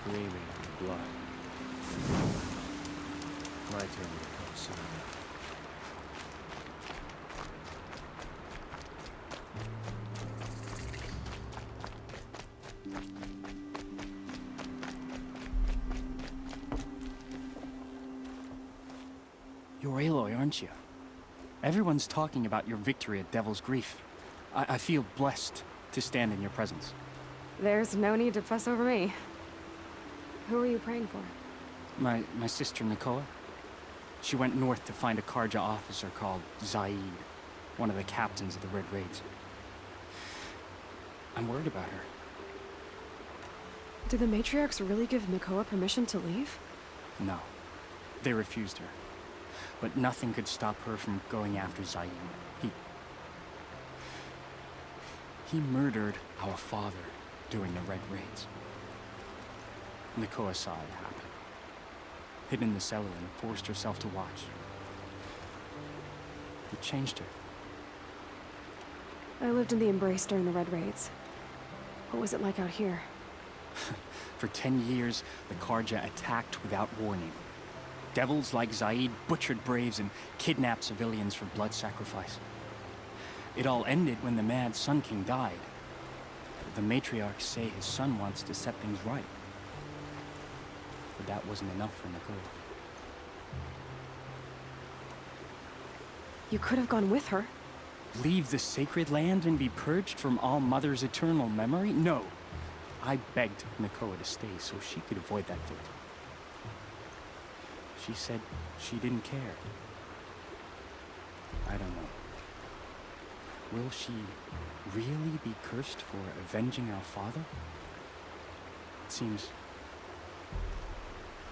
screaming in the blood. My turn will come soon. You're Aloy, aren't you? Everyone's talking about your victory at Devil's Grief. I feel blessed to stand in your presence. There's no need to fuss over me. Who are you praying for? My sister Nakoa. She went north to find a Karja officer called Zaid, one of the captains of the Red Raids. I'm worried about her. Did the matriarchs really give Nakoa permission to leave? No, they refused her. But nothing could stop her from going after Zaid. He murdered our father during the Red Raids. Nakoa saw it happen. Hid in the cellar and forced herself to watch. It changed her. I lived in the Embrace during the Red Raids. What was it like out here? For 10 years, the Karja attacked without warning. Devils like Zaid butchered braves and kidnapped civilians for blood sacrifice. It all ended when the Mad Sun King died. The matriarchs say his son wants to set things right. But that wasn't enough for Nicole. You could have gone with her. Leave the sacred land and be purged from All Mother's eternal memory? No. I begged Nakoa to stay so she could avoid that fate. She said she didn't care. I don't know. Will she really be cursed for avenging our father? It seems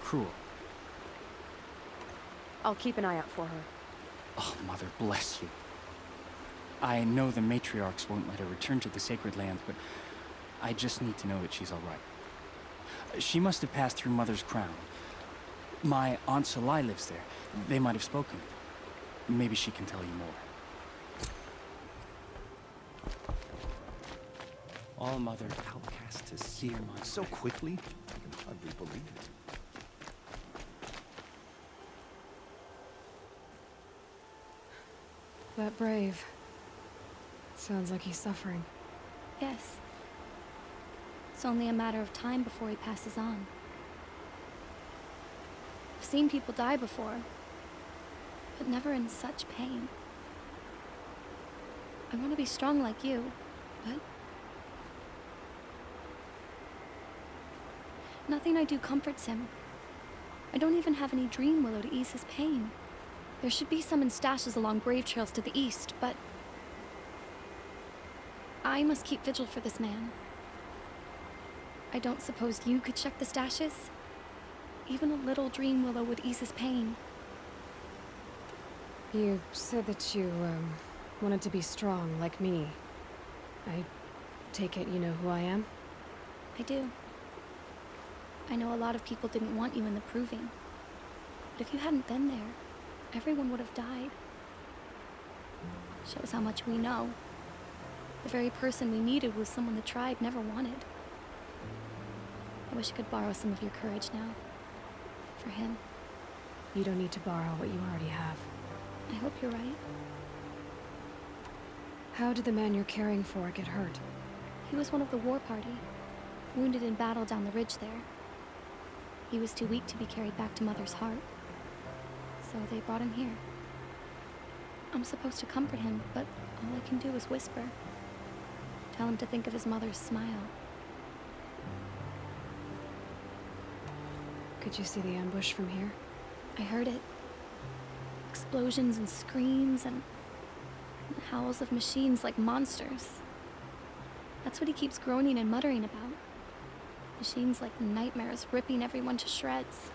cruel. I'll keep an eye out for her. Oh, Mother bless you. I know the matriarchs won't let her return to the sacred lands, but I just need to know that she's all right. She must have passed through Mother's crown. My Aunt Salai lives there. They might have spoken. Maybe she can tell you more. All Mother outcast to sear my So quickly? I can hardly believe it. That brave. Sounds like he's suffering. Yes. It's only a matter of time before he passes on. I've seen people die before, but never in such pain. I want to be strong like you, but nothing I do comforts him. I don't even have any dream willow to ease his pain. There should be some in stashes along grave trails to the east, but I must keep vigil for this man. I don't suppose you could check the stashes? Even a little dream willow would ease his pain. You said that you, wanted to be strong like me. I take it you know who I am? I do. I know a lot of people didn't want you in the proving. But if you hadn't been there, everyone would have died. Shows how much we know. The very person we needed was someone the tribe never wanted. I wish I could borrow some of your courage now. For him. You don't need to borrow what you already have. I hope you're right. How did the man you're caring for get hurt? He was one of the war party, wounded in battle down the ridge there. He was too weak to be carried back to Mother's heart. So they brought him here. I'm supposed to comfort him, but all I can do is whisper. Tell him to think of his mother's smile. Could you see the ambush from here? I heard it. Explosions and screams and howls of machines like monsters. That's what he keeps groaning and muttering about. Machines like nightmares ripping everyone to shreds.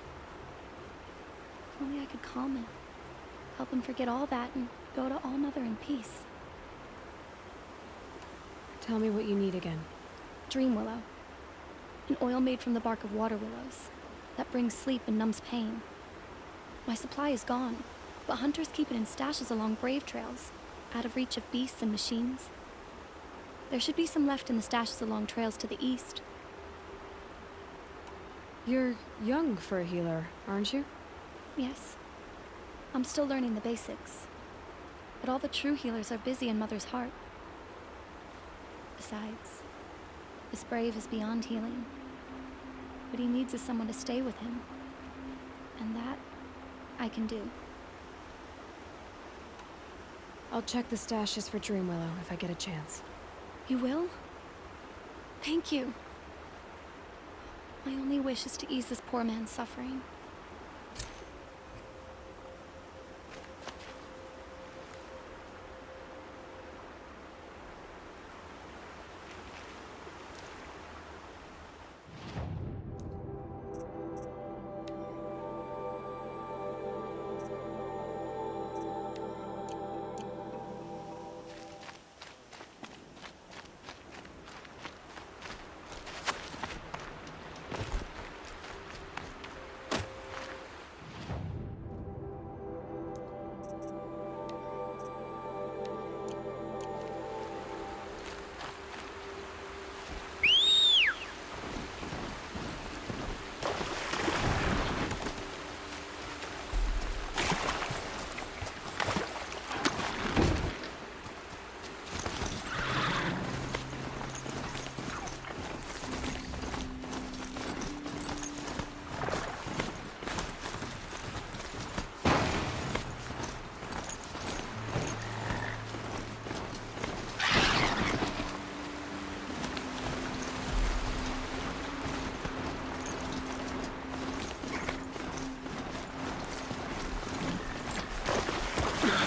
If only I could calm him. Help him forget all that and go to All Mother in peace. Tell me what you need again. Dream willow. An oil made from the bark of water willows that brings sleep and numbs pain. My supply is gone, but hunters keep it in stashes along brave trails, out of reach of beasts and machines. There should be some left in the stashes along trails to the east. You're young for a healer, aren't you? Yes. I'm still learning the basics. But all the true healers are busy in Mother's heart. Besides, this brave is beyond healing. What he needs is someone to stay with him. And that, I can do. I'll check the stashes for Dreamwillow if I get a chance. You will? Thank you. My only wish is to ease this poor man's suffering.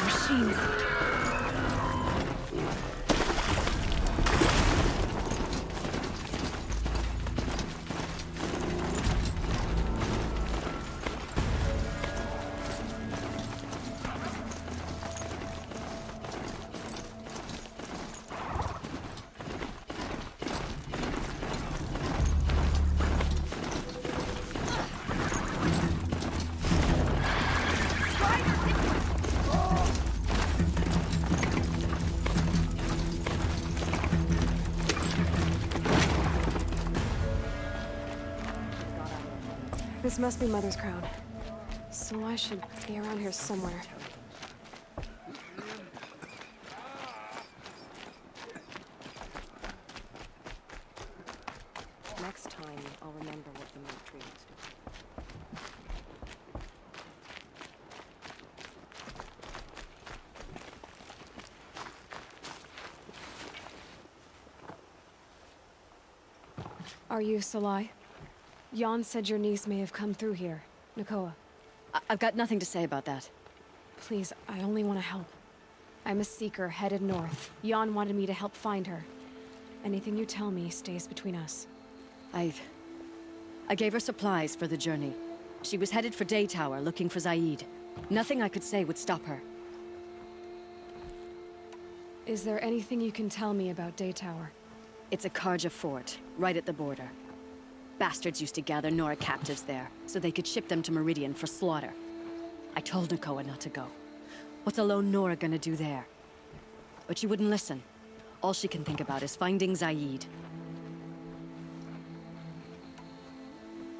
Machines. This must be Mother's crown. So I should be around here somewhere. Next time, I'll remember what the matriarchs do. Are you Salai? Jan said your niece may have come through here. Nakoa. I've got nothing to say about that. Please, I only want to help. I'm a seeker headed north. Jan wanted me to help find her. Anything you tell me stays between us. I gave her supplies for the journey. She was headed for Day Tower, looking for Zaid. Nothing I could say would stop her. Is there anything you can tell me about Day Tower? It's a Karja fort, right at the border. Bastards used to gather Nora captives there, so they could ship them to Meridian for slaughter. I told Nakoa not to go. What's a lone Nora gonna do there? But she wouldn't listen. All she can think about is finding Zaid.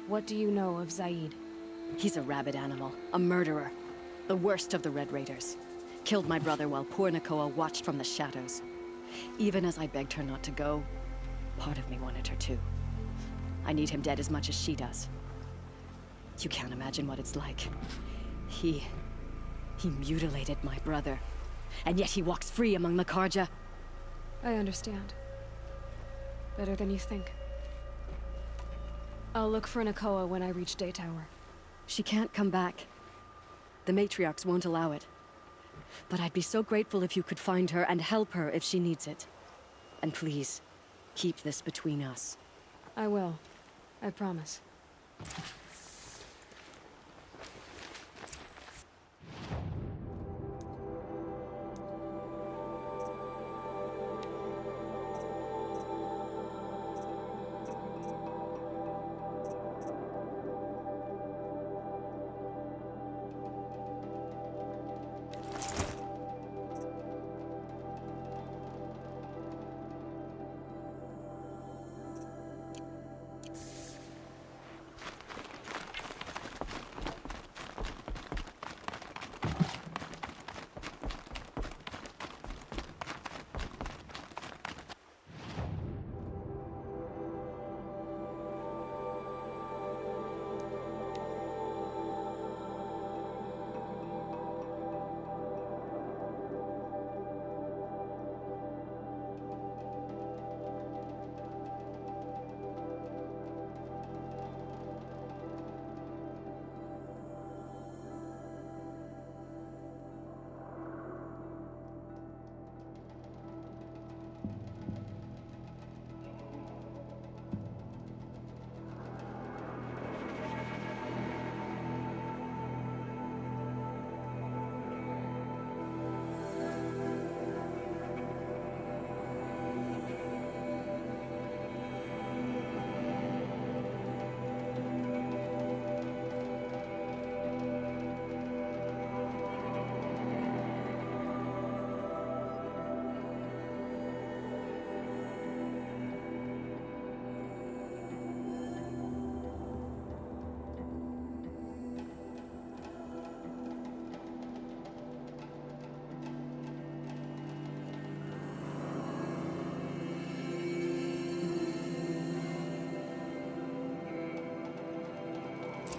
What do you know of Zaid? He's a rabid animal, a murderer. The worst of the Red Raiders. Killed my brother while poor Nakoa watched from the shadows. Even as I begged her not to go, part of me wanted her to. I need him dead as much as she does. You can't imagine what it's like. He mutilated my brother. And yet he walks free among the Karja. I understand. Better than you think. I'll look for Nakoa when I reach Day Tower. She can't come back. The matriarchs won't allow it. But I'd be so grateful if you could find her and help her if she needs it. And please, keep this between us. I will. I promise.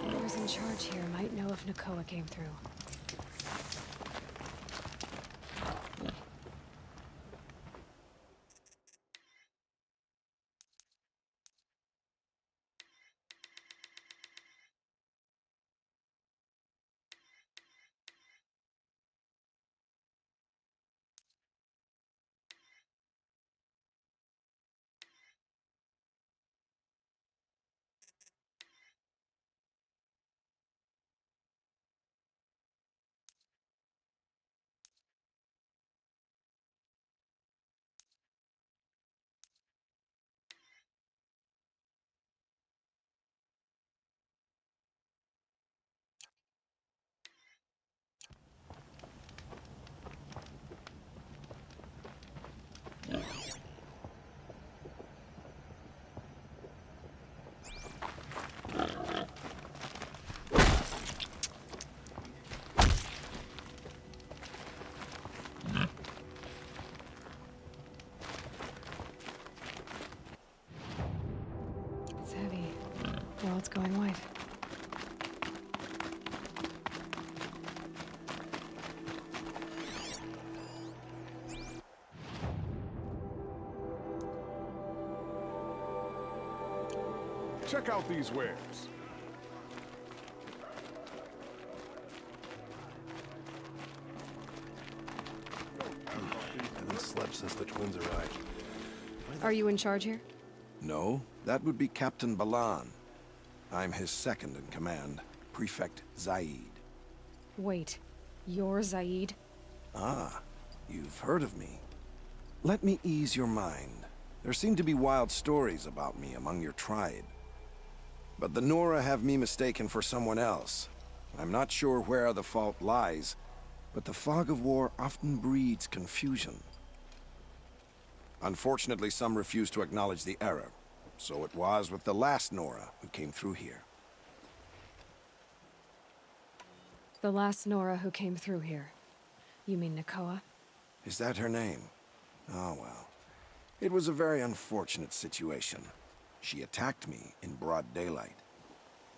Whoever's in charge here might know if Nakoa came through. It's heavy. Well, it's going white. Check out these wares. Haven't slept since the twins arrived. Are you in charge here? No, that would be Captain Balan. I'm his second in command, Prefect Zaid. Wait, you're Zaid? Ah, you've heard of me. Let me ease your mind. There seem to be wild stories about me among your tribe. But the Nora have me mistaken for someone else. I'm not sure where the fault lies, but the fog of war often breeds confusion. Unfortunately, some refuse to acknowledge the error. So it was with the last Nora who came through here. The last Nora who came through here. You mean Nakoa? Is that her name? Oh well. It was a very unfortunate situation. She attacked me in broad daylight.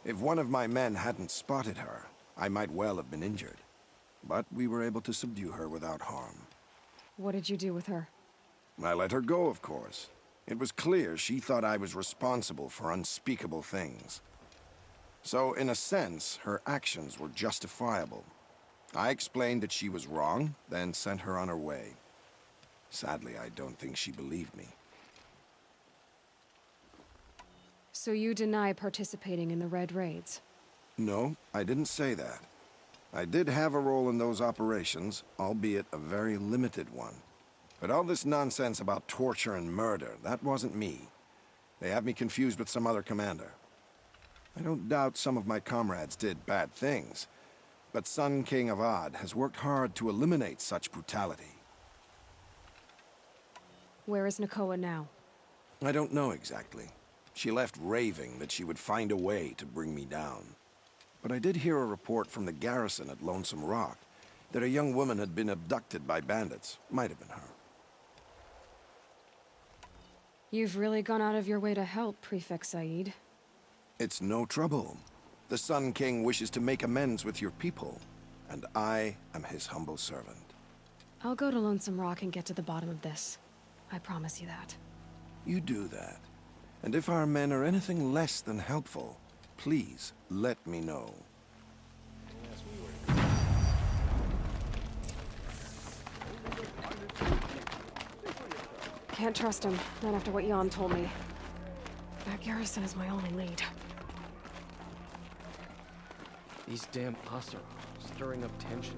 If one of my men hadn't spotted her, I might well have been injured. But we were able to subdue her without harm. What did you do with her? I let her go, of course. It was clear she thought I was responsible for unspeakable things. So, in a sense, her actions were justifiable. I explained that she was wrong, then sent her on her way. Sadly, I don't think she believed me. So you deny participating in the Red Raids? No, I didn't say that. I did have a role in those operations, albeit a very limited one. But all this nonsense about torture and murder, that wasn't me. They have me confused with some other commander. I don't doubt some of my comrades did bad things, but Sun King Avad has worked hard to eliminate such brutality. Where is Nakoa now? I don't know exactly. She left raving that she would find a way to bring me down. But I did hear a report from the garrison at Lonesome Rock that a young woman had been abducted by bandits. Might have been her. You've really gone out of your way to help, Prefect Said. It's no trouble. The Sun King wishes to make amends with your people, and I am his humble servant. I'll go to Lonesome Rock and get to the bottom of this. I promise you that. You do that. And if our men are anything less than helpful, please let me know. Can't trust him, not after what Jan told me. That garrison is my only lead. These damn Asura, stirring up tension.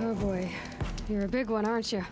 Oh boy. You're a big one, aren't you?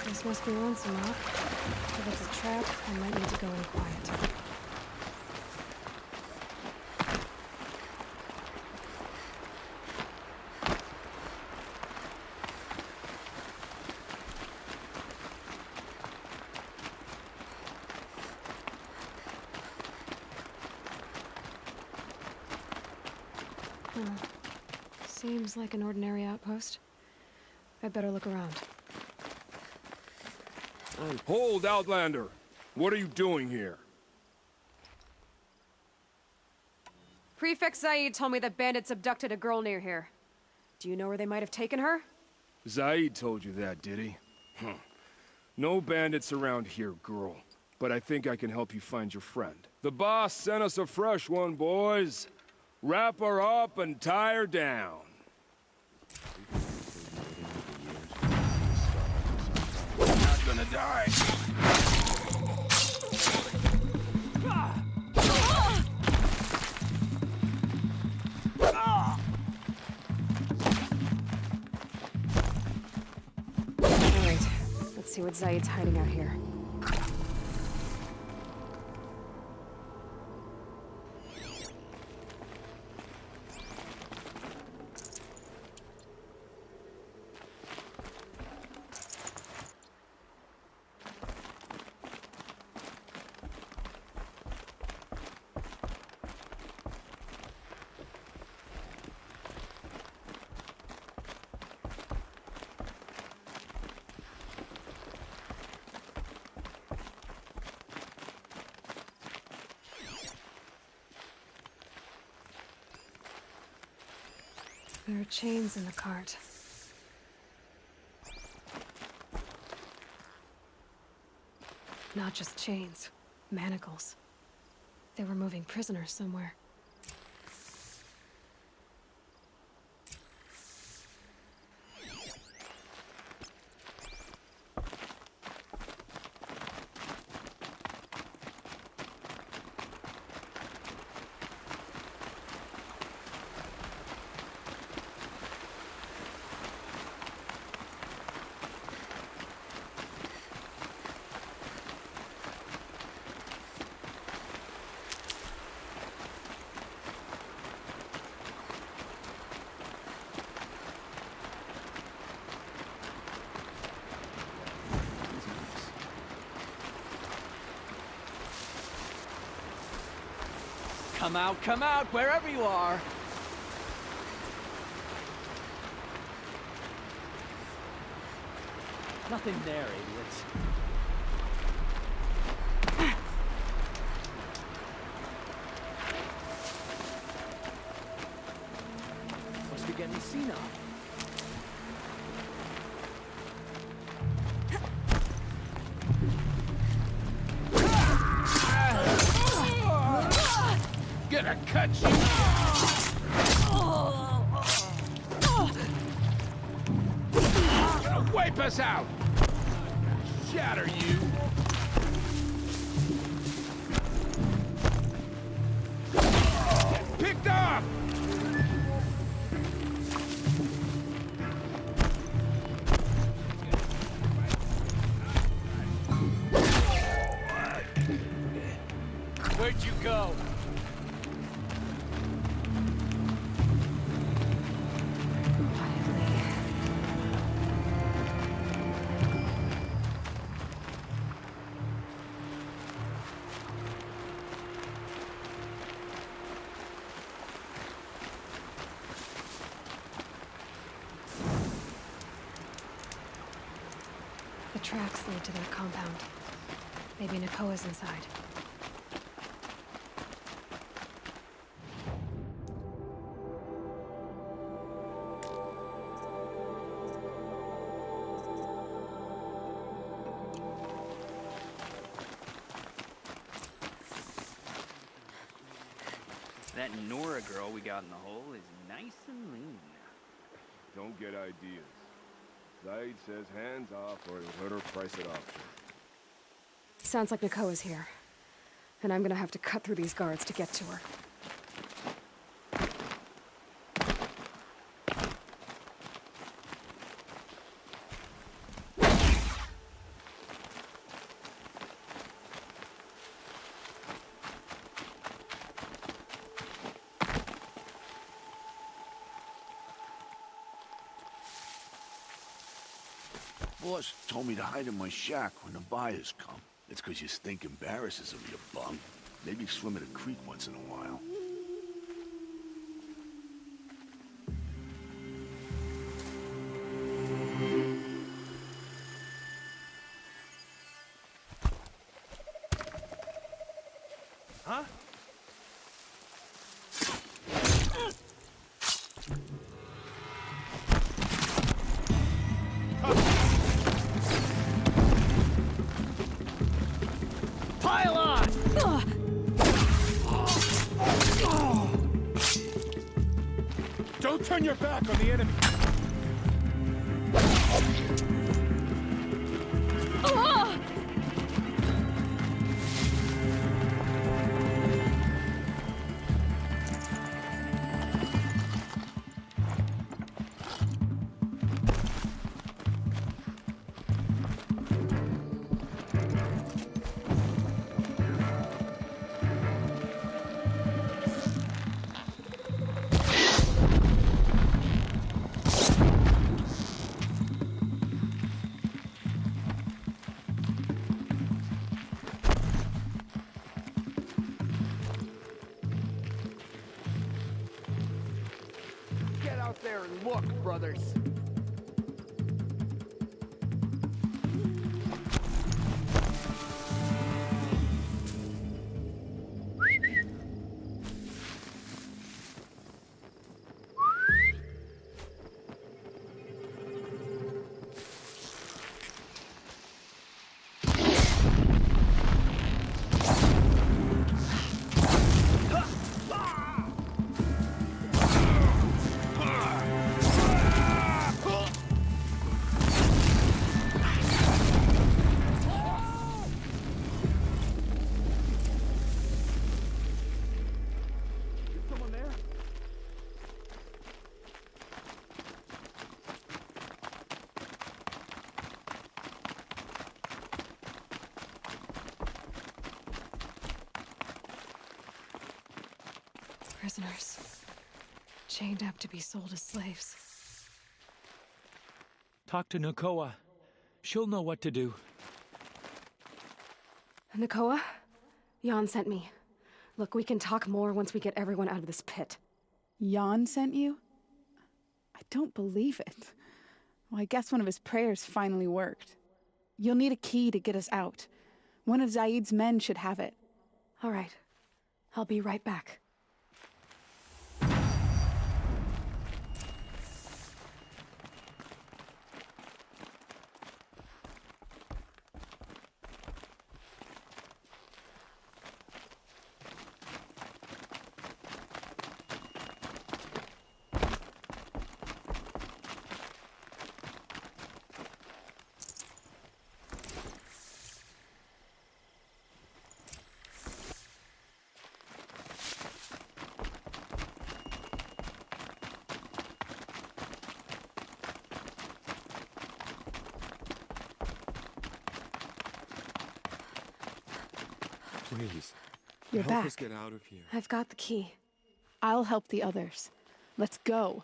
This must be lonesome, huh? If it's a trap, I might need to go in quiet. Seems like an ordinary outpost. I'd better look around. Hold, Outlander! What are you doing here? Prefect Zaid told me that bandits abducted a girl near here. Do you know where they might have taken her? Zaid told you that, did he? Huh. No bandits around here, girl. But I think I can help you find your friend. The boss sent us a fresh one, boys. Wrap her up and tie her down. Not gonna die. Alright, let's see what Zaid's hiding out here. There are chains in the cart. Not just chains, manacles. They were moving prisoners somewhere. Come out, wherever you are. Nothing there, idiots. Must be getting senile. Gonna cut you! Gonna wipe us out! Shatter you! Picked off! Where'd you go? The tracks lead to their compound. Maybe Nakoa's inside. That Nora girl we got in the hole is nice and lean. Don't get ideas. Zaid says hands off or he'll let her price it off. Sounds like Nakoa's here. And I'm gonna have to cut through these guards to get to her. Boss told me to hide in my shack when the buyers come. It's 'cause you stink embarrasses of you bum. Maybe swim in a creek once in a while. Huh? Pile on! Don't turn your back on the enemy! Get out there and look, brothers. Prisoners. Chained up to be sold as slaves. Talk to Nakoa. She'll know what to do. Nakoa? Jan sent me. Look, we can talk more once we get everyone out of this pit. Jan sent you? I don't believe it. Well, I guess one of his prayers finally worked. You'll need a key to get us out. One of Zaid's men should have it. All right. I'll be right back. Please. You're help back. us get out of here. I've got the key. I'll help the others. Let's go.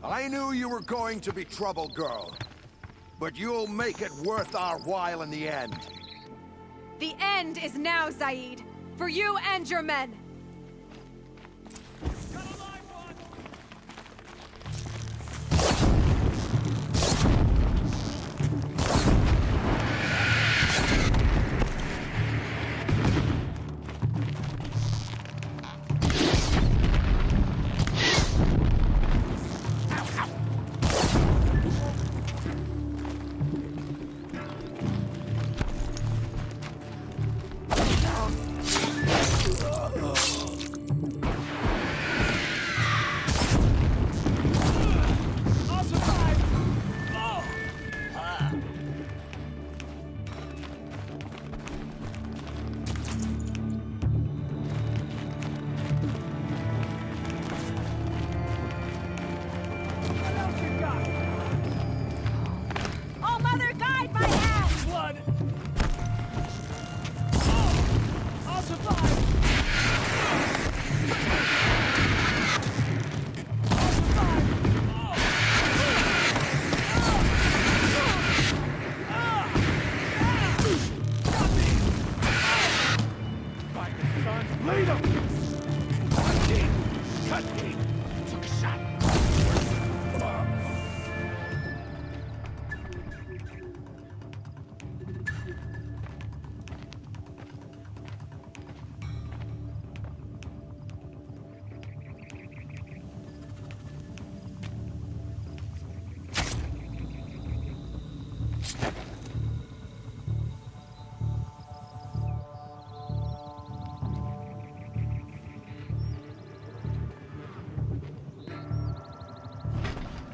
I knew you were going to be trouble, girl. But you'll make it worth our while in the end. The end is now, Zaid. For you and your men.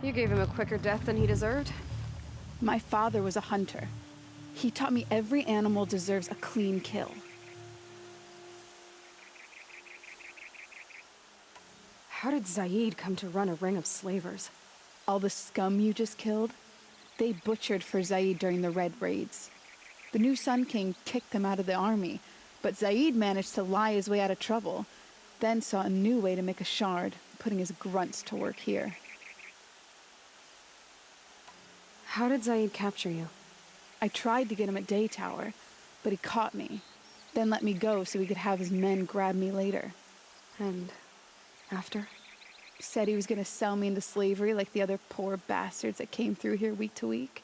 You gave him a quicker death than he deserved. My father was a hunter. He taught me every animal deserves a clean kill. How did Zaid come to run a ring of slavers? All the scum you just killed, they butchered for Zaid during the Red Raids. The new Sun King kicked them out of the army, but Zaid managed to lie his way out of trouble, then saw a new way to make a shard, putting his grunts to work here. How did Zaid capture you? I tried to get him at Day Tower, but he caught me, then let me go so he could have his men grab me later. And after? Said he was going to sell me into slavery like the other poor bastards that came through here week to week.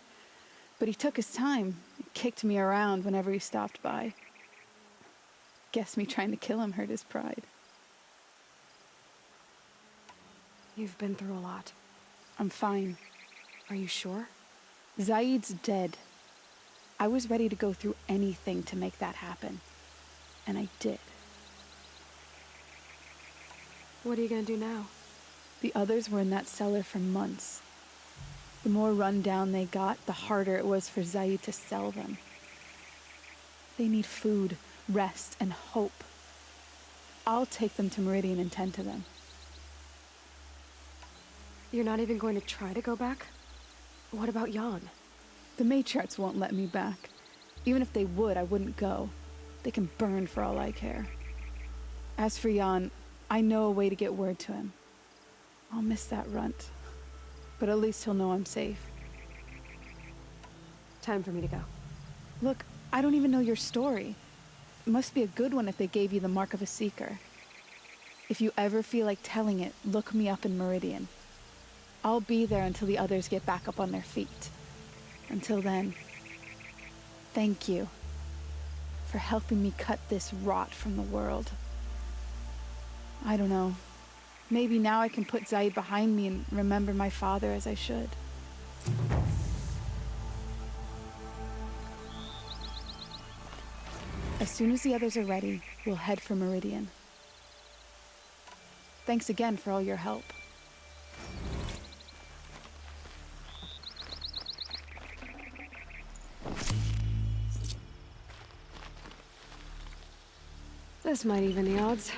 But he took his time, kicked me around whenever he stopped by. Guess me trying to kill him hurt his pride. You've been through a lot. I'm fine. Are you sure? Zaid's dead. I was ready to go through anything to make that happen. And I did. What are you gonna do now? The others were in that cellar for months. The more run down they got, the harder it was for Zaid to sell them. They need food, rest, and hope. I'll take them to Meridian and tend to them. You're not even going to try to go back? What about Jan? The matriarchs won't let me back. Even if they would, I wouldn't go. They can burn for all I care. As for Jan, I know a way to get word to him. I'll miss that runt. But at least he'll know I'm safe. Time for me to go. Look, I don't even know your story. It must be a good one if they gave you the mark of a seeker. If you ever feel like telling it, look me up in Meridian. I'll be there until the others get back up on their feet. Until then, thank you for helping me cut this rot from the world. I don't know. Maybe now I can put Zaid behind me and remember my father as I should. As soon as the others are ready, we'll head for Meridian. Thanks again for all your help. This might even the odds.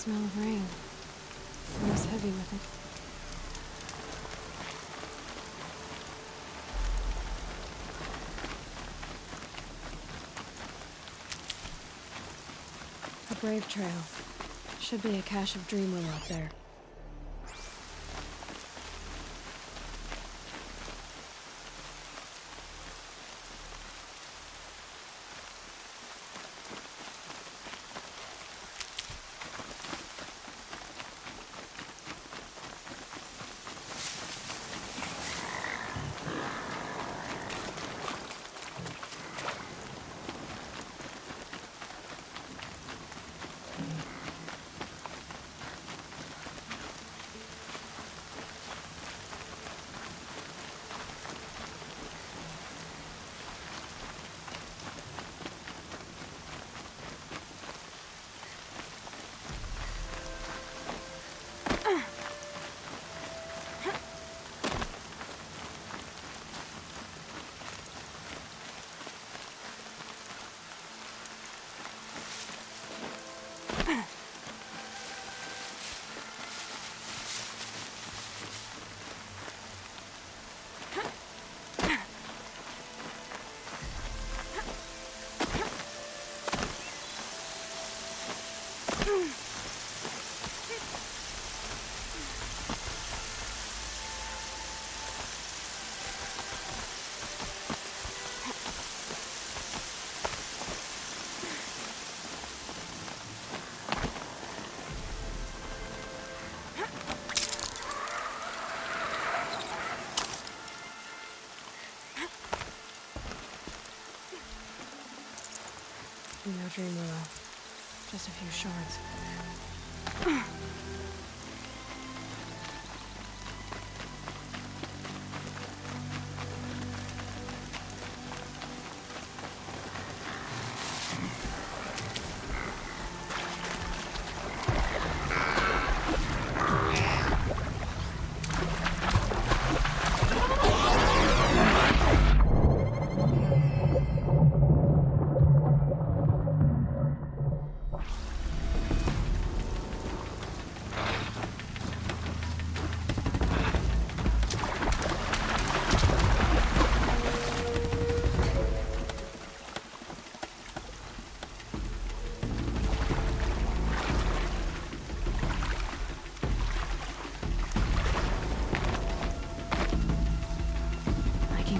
smell of rain. Almost heavy with it. A brave trail. Should be a cache of dreamwillow up there. No dreamwillow. Just a few shards.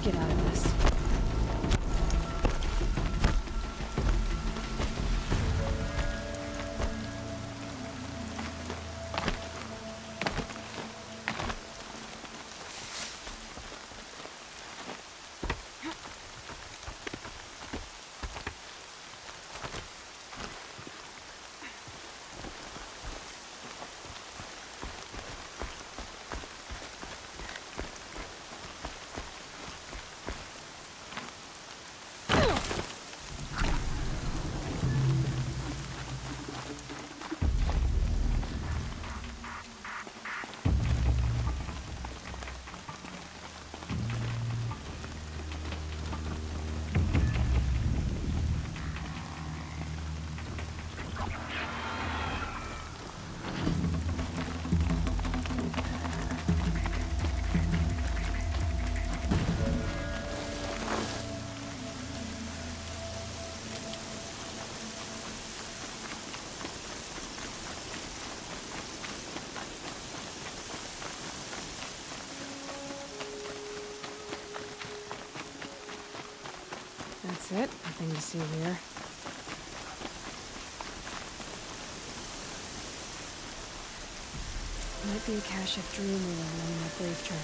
Get out of this. That's it. Nothing to see here. Might be a cache of dreamwillow along that brave trail.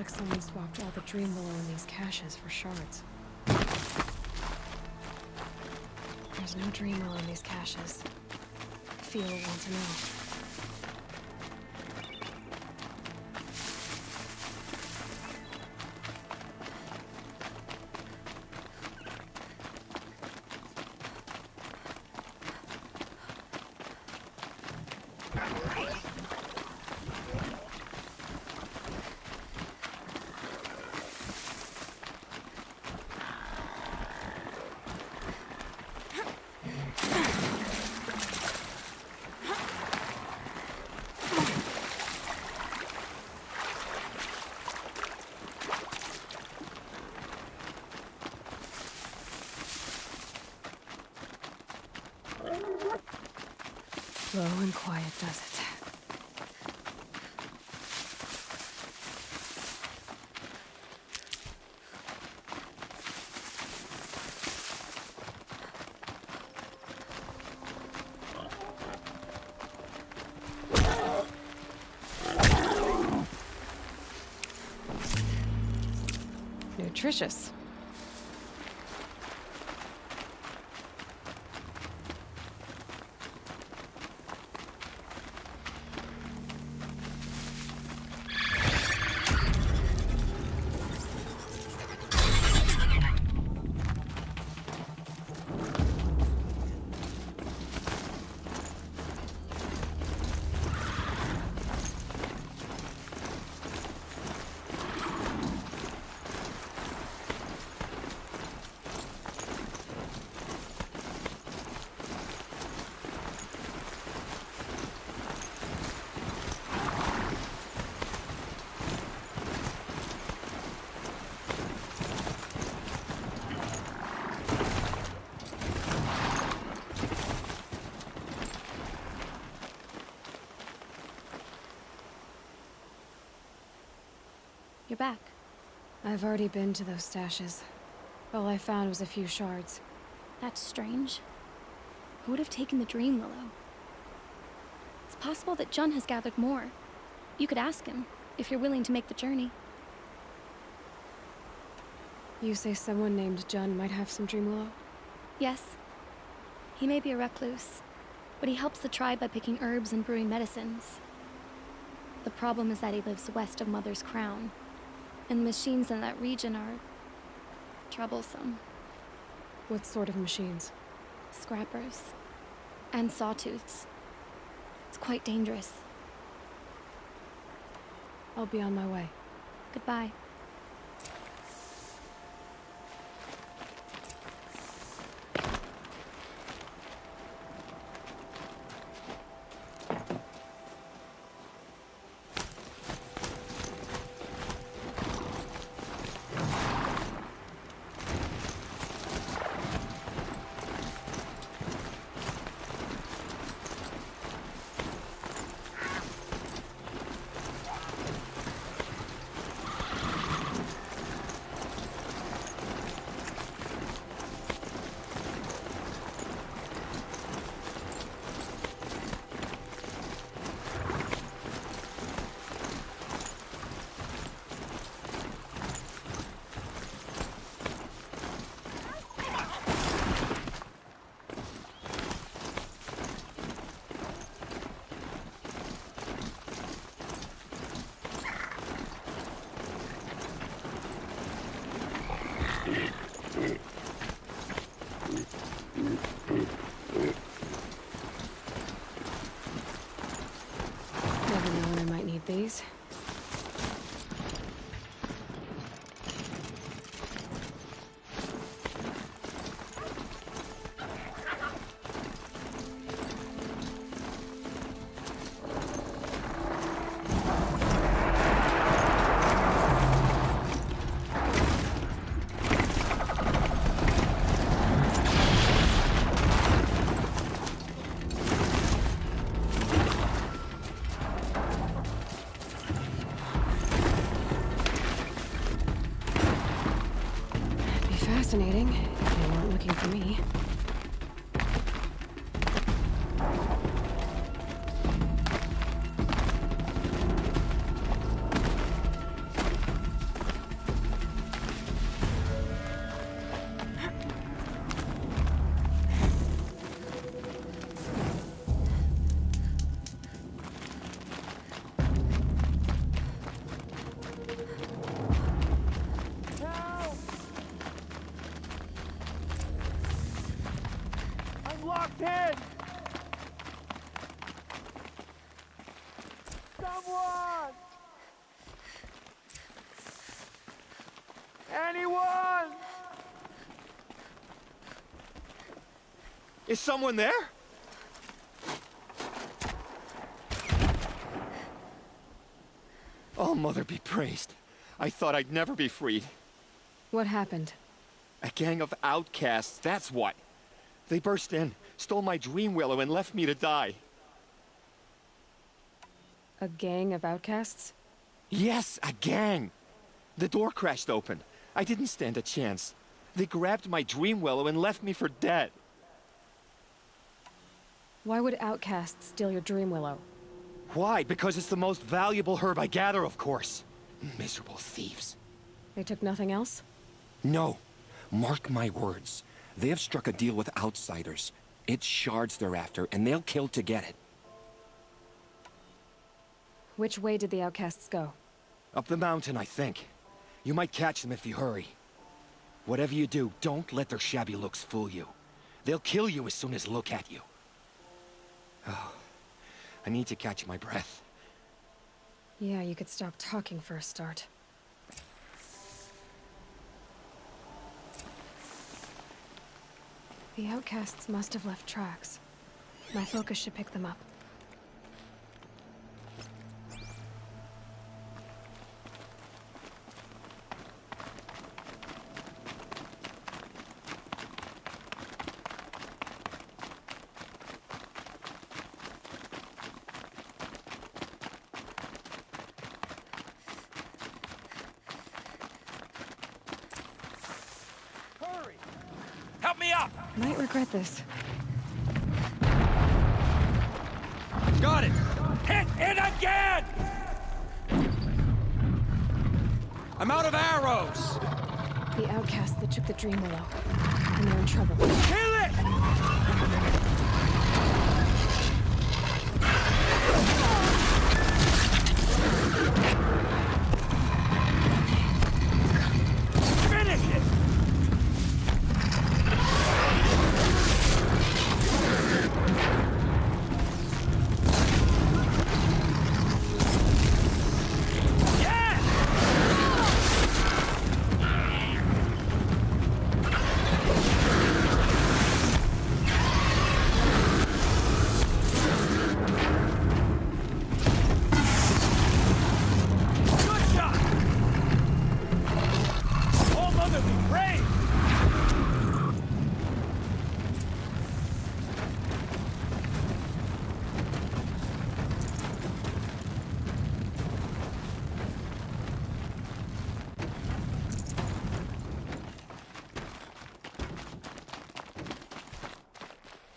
like someone swapped all the dream willow in these caches for shards. There's no dream willow in these caches. Feel want to know. Slow and quiet does it. Nutritious. You're back. I've already been to those stashes. All I found was a few shards. That's strange. Who would have taken the dream willow? It's possible that Jun has gathered more. You could ask him, if you're willing to make the journey. You say someone named Jun might have some dream willow? Yes. He may be a recluse, but he helps the tribe by picking herbs and brewing medicines. The problem is that he lives west of Mother's Crown, and the machines in that region are troublesome. What sort of machines? Scrappers. And sawtooths. It's quite dangerous. I'll be on my way. Goodbye. Never know when I might need these. Fascinating, if they weren't looking for me. kid! Someone! Anyone! Is someone there? Oh, Mother be praised. I thought I'd never be freed. What happened? A gang of outcasts, that's what. They burst in, stole my dream willow, and left me to die. A gang of outcasts? Yes, a gang. The door crashed open. I didn't stand a chance. They grabbed my dream willow and left me for dead. Why would outcasts steal your dream willow? Why? Because it's the most valuable herb I gather, of course. Miserable thieves. They took nothing else? No. Mark my words. They have struck a deal with outsiders. It's shards they're after, and they'll kill to get it. Which way did the outcasts go? Up the mountain, I think. You might catch them if you hurry. Whatever you do, don't let their shabby looks fool you. They'll kill you as soon as look at you. Oh, I need to catch my breath. Yeah, you could stop talking for a start. The outcasts must have left tracks. My focus should pick them up. Help me up! Might regret this. Got it! Hit it again! I'm out of arrows! The outcasts that took the dream willow. And they're in trouble. Kill it! Finish it!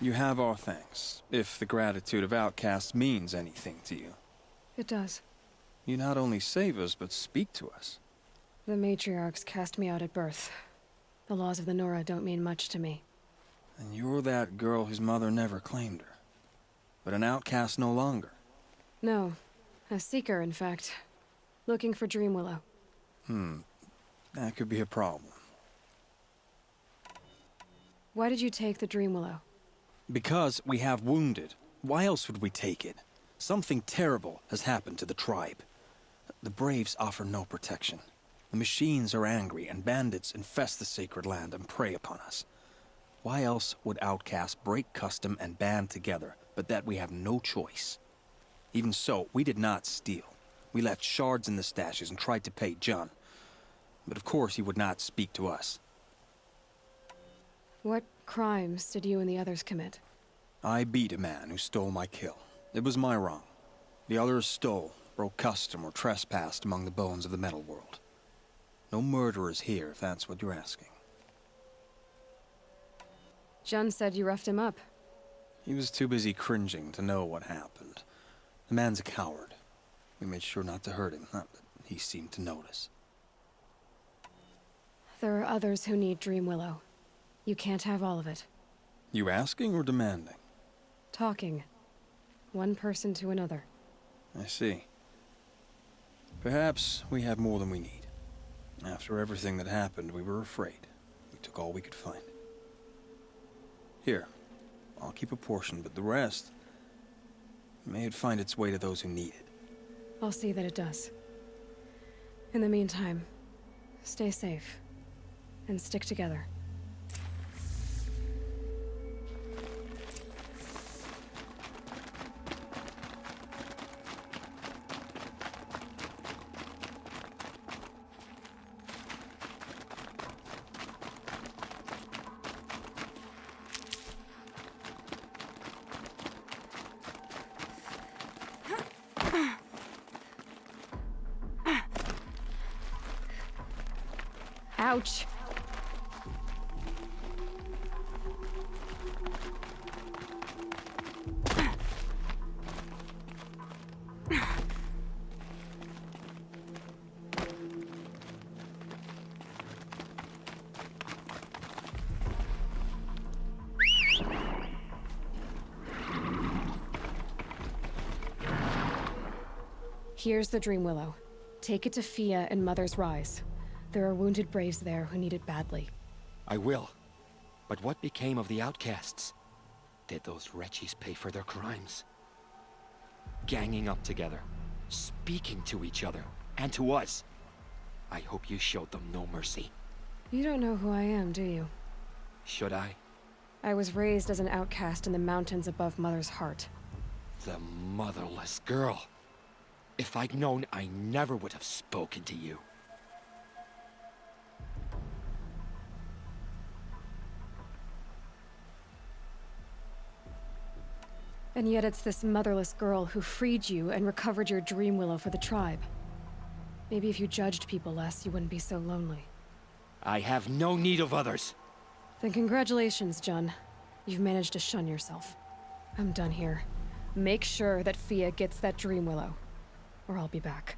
You have our thanks, if the gratitude of outcasts means anything to you. It does. You not only save us, but speak to us. The matriarchs cast me out at birth. The laws of the Nora don't mean much to me. And you're that girl whose mother never claimed her. But an outcast no longer. No. A seeker, in fact. Looking for Dream Willow. That could be a problem. Why did you take the Dream Willow? Because we have wounded. Why else would we take it? Something terrible has happened to the tribe. The Braves offer no protection. The machines are angry, and bandits infest the sacred land and prey upon us. Why else would outcasts break custom and band together, but that we have no choice? Even so, we did not steal. We left shards in the stashes and tried to pay John. But of course he would not speak to us. What crimes did you and the others commit? I beat a man who stole my kill. It was my wrong. The others stole, broke custom, or trespassed among the bones of the metal world. No murderers here, if that's what you're asking. Jun said you roughed him up. He was too busy cringing to know what happened. The man's a coward. We made sure not to hurt him, not that he seemed to notice. There are others who need Dream Willow. You can't have all of it. You asking or demanding? Talking. One person to another. I see. Perhaps we have more than we need. After everything that happened, we were afraid. We took all we could find. Here, I'll keep a portion, but the rest... may it find its way to those who need it. I'll see that it does. In the meantime, stay safe. And stick together. Ouch. Here's the Dream Willow. Take it to Fia and Mother's Rise. There are wounded Braves there who need it badly. I will. But what became of the outcasts? Did those wretches pay for their crimes? Ganging up together, speaking to each other, and to us. I hope you showed them no mercy. You don't know who I am, do you? Should I? I was raised as an outcast in the mountains above Mother's Heart. The motherless girl. If I'd known, I never would have spoken to you. And yet it's this motherless girl who freed you and recovered your Dream Willow for the tribe. Maybe if you judged people less, you wouldn't be so lonely. I have no need of others. Then congratulations, Jun. You've managed to shun yourself. I'm done here. Make sure that Fia gets that Dream Willow, or I'll be back.